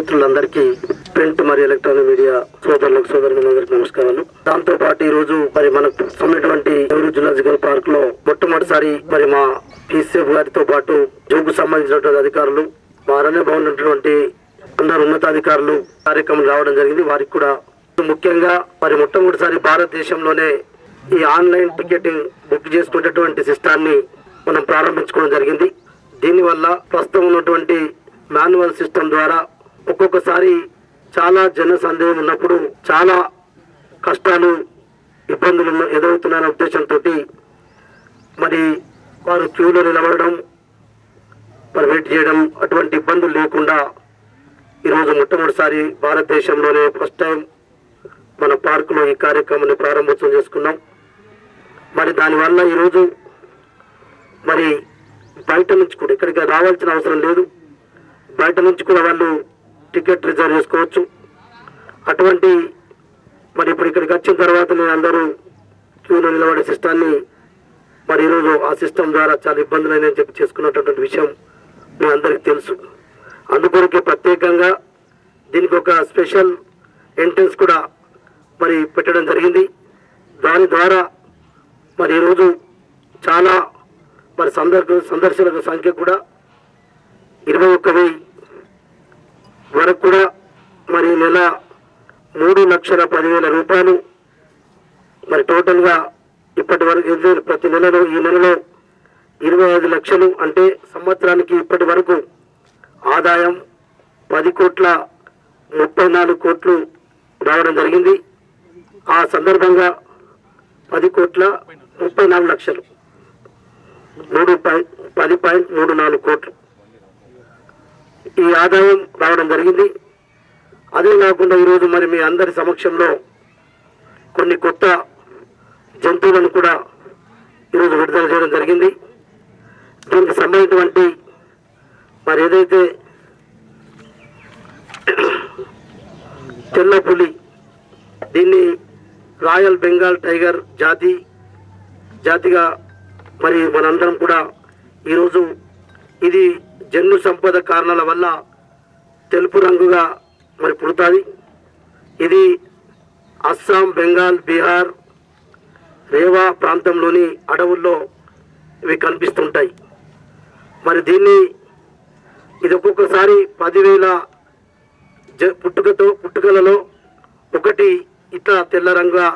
మిత్రులందరికీ ప్రింట్ మరియు electronic media సోదరులకు సోదరులందరికీ నమస్కారాలు. దాంతో పాటు ఈ రోజు మరి మనకు ఉన్నటువంటి నెహ్రూ జూలాజికల్ పార్క్ లో మొట్టమొదటిసారి మరి మా పీసీఎఫ్ గారితో పాటు జూకు సంబంధించినటువంటి అధికారులు, మా అరణ్య భవన్ ఉన్నటువంటి అందరు ఉన్నతాధికారులు కార్యక్రమం రావడం జరిగింది. వారికి కూడా ముఖ్యంగా మరి మొట్టమొదటిసారి భారతదేశంలోనే ఈ ఆన్లైన్ టికెటింగ్ బుక్ చేసుకునేటువంటి సిస్టాన్ని మనం ప్రారంభించుకోవడం జరిగింది. దీనివల్ల ప్రస్తుతం ఉన్నటువంటి మాన్యువల్ సిస్టమ్ ద్వారా ఒక్కొక్కసారి చాలా జన సందేహం ఉన్నప్పుడు చాలా కష్టాలు ఇబ్బందులు ఎదురవుతున్నాయనే ఉద్దేశంతో మరి వారు క్యూలో నిలబడడం, మరి వెయిట్ చేయడం అటువంటి ఇబ్బందులు లేకుండా ఈరోజు మొట్టమొదటిసారి భారతదేశంలోనే ఫస్ట్ టైం మన పార్కులో ఈ కార్యక్రమాన్ని ప్రారంభోత్సవం చేసుకున్నాం. మరి దానివల్ల ఈరోజు మరి బయట నుంచి కూడా ఇక్కడికి రావాల్సిన అవసరం లేదు, బయట నుంచి కూడా వాళ్ళు టికెట్ రిజర్వ్ చేసుకోవచ్చు. అటువంటి మరి ఇప్పుడు ఇక్కడికి వచ్చిన తర్వాత నేను అందరూ క్యూలో నిలబడే సిస్టాన్ని మరి ఈరోజు ఆ సిస్టమ్ ద్వారా చాలా ఇబ్బందులు అయినాయని చెప్పి చేసుకున్నటువంటి విషయం మీ అందరికీ తెలుసు. అందుకొరకే ప్రత్యేకంగా దీనికి ఒక స్పెషల్ ఎంట్రన్స్ కూడా మరి పెట్టడం జరిగింది. దాని ద్వారా మరి ఈరోజు చాలా మరి సందర్శకుల సంఖ్య కూడా 21,000 వరకు కూడా మరి నెల 3,10,000 రూపాయలు మరి టోటల్గా ఇప్పటి వరకు ప్రతి నెలలో ఈ నెలలో 25 లక్షలు అంటే సంవత్సరానికి ఇప్పటి వరకు ఆదాయం 10,34 కోట్లు రావడం జరిగింది. ఆ సందర్భంగా 10,34 లక్షలు 10.34 కోట్లు ఈ ఆదాయం రావడం జరిగింది. అదే కాకుండా ఈరోజు మరి మీ అందరి సమక్షంలో కొన్ని కొత్త జంతువులను కూడా ఈరోజు విడుదల చేయడం జరిగింది. దీనికి సంబంధించినటువంటి మరి ఏదైతే తెల్ల పులి, దీన్ని రాయల్ బెంగాల్ టైగర్ జాతిగా మరి మనందరం కూడా ఈరోజు ఇది జన్యు సంపద కారణాల వల్ల తెలుపు రంగుగా మరి పుడుతుంది. ఇది అస్సాం, బెంగాల్, బీహార్, రేవా ప్రాంతంలోని అడవుల్లో ఇవి కనిపిస్తుంటాయి. మరి ఇది ఒక్కొక్కసారి 10,000 పుట్టుకలలో ఒకటి ఇట్లా తెల్ల రంగుగా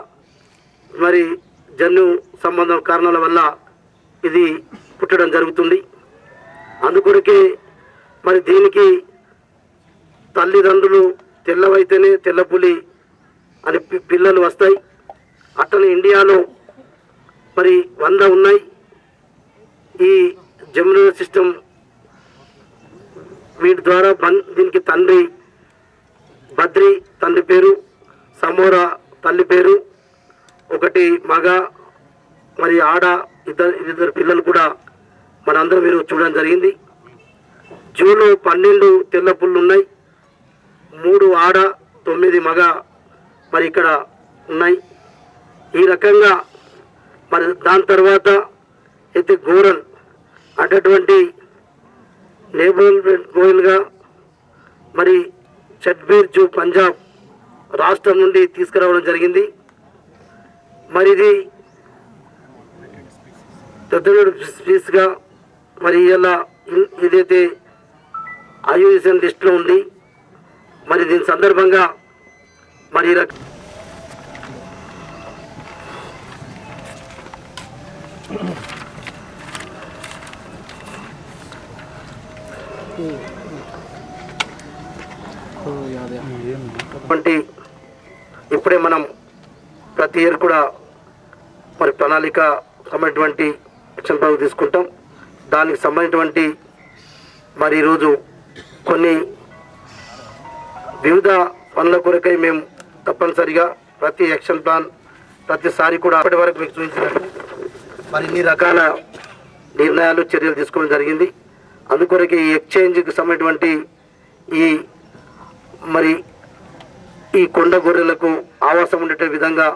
మరి జన్యు సంబంధం కారణాల వల్ల ఇది పుట్టడం జరుగుతుంది. అందుకొరకే మరి దీనికి తల్లిదండ్రులు తెల్లవైతేనే తెల్ల పులి అని పిల్లలు వస్తాయి. అట్లనే ఇండియాలో మరి 100 ఉన్నాయి. ఈ జమునా సిస్టమ్ వీటి ద్వారా దీనికి తండ్రి బద్రి తండ్రి పేరు, సమోరా తల్లి పేరు, ఒకటి మగ మరి ఆడ ఇద్దరు పిల్లలు కూడా మనందరం మీరు చూడడం జరిగింది. జూలో 12 తెల్ల పుళ్ళు ఉన్నాయి, 3 ఆడ 9 మగ మరి ఇక్కడ ఉన్నాయి. ఈ రకంగా మరి దాని తర్వాత అయితే గోరల్ అటువంటి నేబుల్ గోయల్గా మరి చట్బీర్ జూ పంజాబ్ రాష్ట్రం నుండి తీసుకురావడం జరిగింది. మరి ఇది పెద్ద స్పీస్గా మరి ఇలా ఇదైతే ఐయుఎస్ఎన్ లిస్టులో ఉంది. మరి దీని సందర్భంగా మరి ఇప్పుడే మనం ప్రతి ఇయర్ కూడా మరి ప్రణాళిక సంబంధించినటువంటి యాక్షన్ ప్లాన్ తీసుకుంటాం. దానికి సంబంధించినటువంటి మరి ఈరోజు కొన్ని వివిధ పనుల కొరకై మేము తప్పనిసరిగా ప్రతి యాక్షన్ ప్లాన్ ప్రతిసారి కూడా అప్పటి వరకు మీకు చూపించినట్టు మరి ఇన్ని రకాల నిర్ణయాలు చర్యలు తీసుకోవడం జరిగింది. అందుకొరకే ఈ ఎక్స్చేంజ్కి సంబంధించినటువంటి ఈ కొండ గొర్రెలకు ఆవాసం ఉండే విధంగా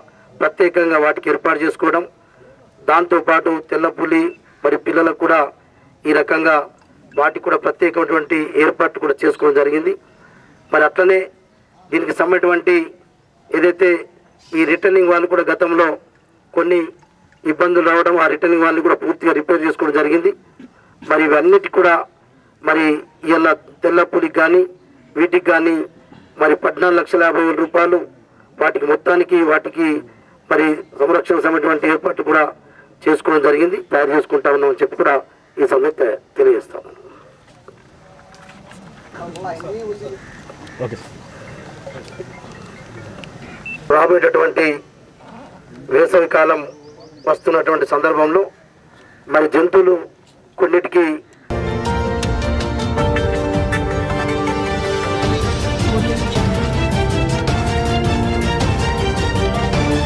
ప్రత్యేకంగా వాటికి ఏర్పాటు చేసుకోవడం, దాంతోపాటు తెల్ల పులి మరి పిల్లలకు కూడా ఈ రకంగా వాటికి కూడా ప్రత్యేకమైనటువంటి ఏర్పాటు కూడా చేసుకోవడం జరిగింది. మరి అట్లనే దీనికి సంబంధించినటువంటి ఏదైతే ఈ రిటర్నింగ్ వాళ్ళు కూడా గతంలో కొన్ని ఇబ్బందులు రావడం, ఆ రిటర్నింగ్ వాళ్ళు కూడా పూర్తిగా రిపేర్ చేసుకోవడం జరిగింది. మరి ఇవన్నిటి కూడా మరి ఇలా తెల్లపులికి కానీ వీటికి కానీ మరి 14,50,000 రూపాయలు వాటికి మొత్తానికి వాటికి మరి సంరక్షణ సంబంధించిన ఏర్పాటు కూడా చేసుకోవడం జరిగింది, తయారు చేసుకుంటా ఉన్నామని చెప్పి కూడా ఈ సమస్య తెలియజేస్తాము. రాబోయేటటువంటి వేసవి కాలం వస్తున్నటువంటి సందర్భంలో మరి జంతువులు కొన్నిటికి